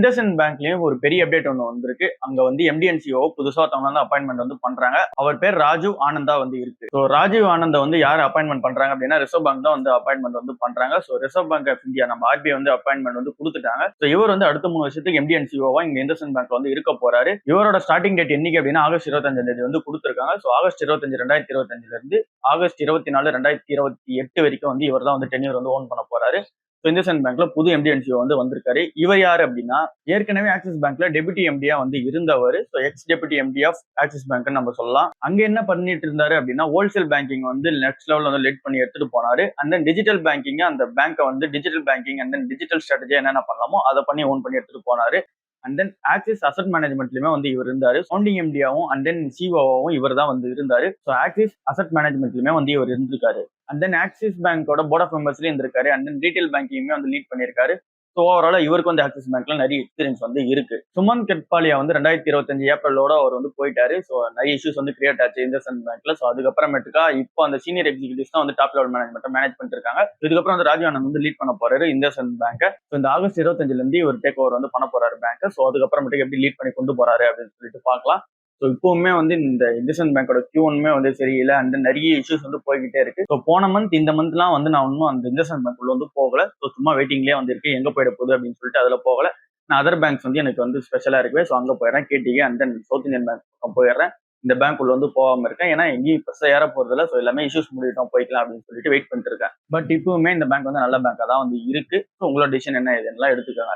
இண்டஸ்இண்ட் பேங்க்லயும் ஒரு பெரிய அப்டேட் ஒன்று வந்திருக்கு. அங்க வந்து எம்டி அண்ட் சிஓ புதுசா ஒருத்தவங்க வந்து அப்பாயின்மெண்ட் வந்து பண்றாங்க. அவர் பேர் ராஜீவ் ஆனந்தா வந்து இருக்கு. ஸோ ராஜீவ் ஆனந்தா வந்து யார் அப்பாயின்மெண்ட் பண்றாங்க அப்படின்னா ரிசர்வ் பேங்க் தான் வந்து அப்பாயின்மெண்ட் வந்து பண்றாங்க. So reserve bank of India நம்ம ஆர்பிஐ வந்து அப்பாயின்மெண்ட் வந்து கொடுத்துட்டாங்க. ஸோ இவர் வந்து அடுத்த 3 வருஷத்துக்கு எம்டி அண்ட் சிஓவா இங்க இண்டஸ்இண்ட் பேங்க்ல வந்து இருக்க போறாரு. இவரோட ஸ்டார்டிங் டேட் என்னைக்கு அப்படின்னா ஆகஸ்ட் 25 வந்து கொடுத்துருக்காங்க. ஸோ ஆகஸ்ட் 25 2025 இருந்து ஆகஸ்ட் 24 2028 வரைக்கும் வந்து இவர் தான் வந்து டென்யூர் வந்து ஓன் பண்ண போறாரு. இண்டஸ்இண்ட் பேங்க்ல புது எம்டி அண்ட் சிஓ வந்து வந்திருக்காரு. இவர் யாரு அப்படின்னா ஏற்கனவே ஆக்சிஸ் பேங்க்ல டெபுட்டி எம்டியா வந்து இருந்தவர். Ex deputy MD of Axis Bank நம்ம சொல்லலாம். அங்க என்ன பண்ணிட்டு இருந்தாரு அப்படின்னா ஹோல்சேல் பேங்கிங் வந்து நெக்ஸ்ட் லெவல் வந்து லீட் பண்ணி எடுத்துட்டு போனாரு. அண்ட் தென் டிஜிட்டல் பேங்கிங் அந்த பேங்கை வந்து digital banking and then digital strategy என்னென்ன பண்ணலாமோ அதை பண்ணி ஓன் பண்ணி எடுத்துட்டு போனாரு. அண்ட் தென் ஆக்சிஸ் அசட் மேனேஜ்மெண்ட்லயுமே வந்து இவர் இருந்தாரு. ஃபவுண்டிங் எம்டியாவும் அண்ட் தென் சிஓவும் இவர் தான் வந்து இருந்தாரு. ஸோ ஆக்சிஸ் அசட் மேனேஜ்மெண்ட்லயுமே வந்து இவர் இருந்திருக்காரு. அண்ட் தென் ஆக்சிஸ் பேங்கோட போர்ட் ஆஃப் மெம்பர்ஸ்லயும் இருந்திருக்காரு. அண்ட் தென் ரீட்டைல் பேங்கிங்குமே வந்து லீட் பண்ணியிருக்காரு. ஸோ ஓவராலா இவருக்கு வந்து ஆக்சிஸ் பேங்க்ல நிறைய எக்ஸ்பீரியன்ஸ் வந்து இருக்கு. சுமன் கட்பாலியா வந்து 2025 ஏப்ரலோட அவர் வந்து போயிட்டாரு. ஸோ நிறைய இஷ்யூஸ் வந்து கிரியேட் ஆச்சு இண்டஸ்இண்ட் பேங்க்ல. ஸோ அதுக்கப்புறமேட்டுக்கா இப்போ அந்த சீனியர் எக்ஸிகூட்டிவ்ஸ் தான் வந்து டாப் லெவல் மேனேஜ்மெண்ட் மேனேஜ் பண்ணிட்டு இருக்காங்க. இதுக்கப்புறம் வந்து ராஜீவ் ஆனந்த் வந்து லீட் பண்ண போறாரு இண்டஸ்இண்ட் பேங்க். ஸோ இந்த ஆகஸ்ட் 25 இருந்து இவர் டேக் ஓவர் வந்து பண்ண போறாரு பேங்க். ஸோ அதுக்கப்புறமேட்டுக்கு எப்படி லீட் பண்ணி கொண்டு போறாரு அப்படின்னு சொல்லிட்டு பார்க்கலாம். ஸோ இப்பவுமே வந்து இந்த இண்டஸ்இண்ட் பேங்கோட Q1 வந்து சரியில்லை. அண்ட் நிறைய இஷ்யூஸ் வந்து போய்கிட்டே இருக்கு. ஸோ போன மந்த் இந்த மந்த்லாம் வந்து நான் இன்னும் அந்த இண்டஸ்இண்ட் பேங்க் உள்ள வந்து போகல. ஸோ சும்மா வெயிட்டிங்லேயே வந்து இருக்கு. எங்க போயிட போகுது அப்படின்னு சொல்லிட்டு அதுல போகல. நான் அதர் பேங்க்ஸ் வந்து எனக்கு வந்து ஸ்பெஷலா இருக்கு. ஸோ அங்க போயிடுறேன். KDA and then south Indian bank போயிடுறேன். இந்த பேங்க் உள்ள வந்து போகாம இருக்கேன். ஏன்னா எங்கேயும் பெருசா ஏற போறதில்ல. ஸோ எல்லாமே இஷ்யூஸ் முடிவிட்டோம் போய்க்கலாம் அப்படின்னு சொல்லிட்டு வெயிட் பண்ணிட்டு இருக்கேன். பட் இப்பவுமே இந்த பேங்க் வந்து நல்ல பேங்காக தான் வந்து இருக்கு. ஸோ உங்களோட டிசிஷன் என்ன இதுலாம் எடுத்துக்கோங்க.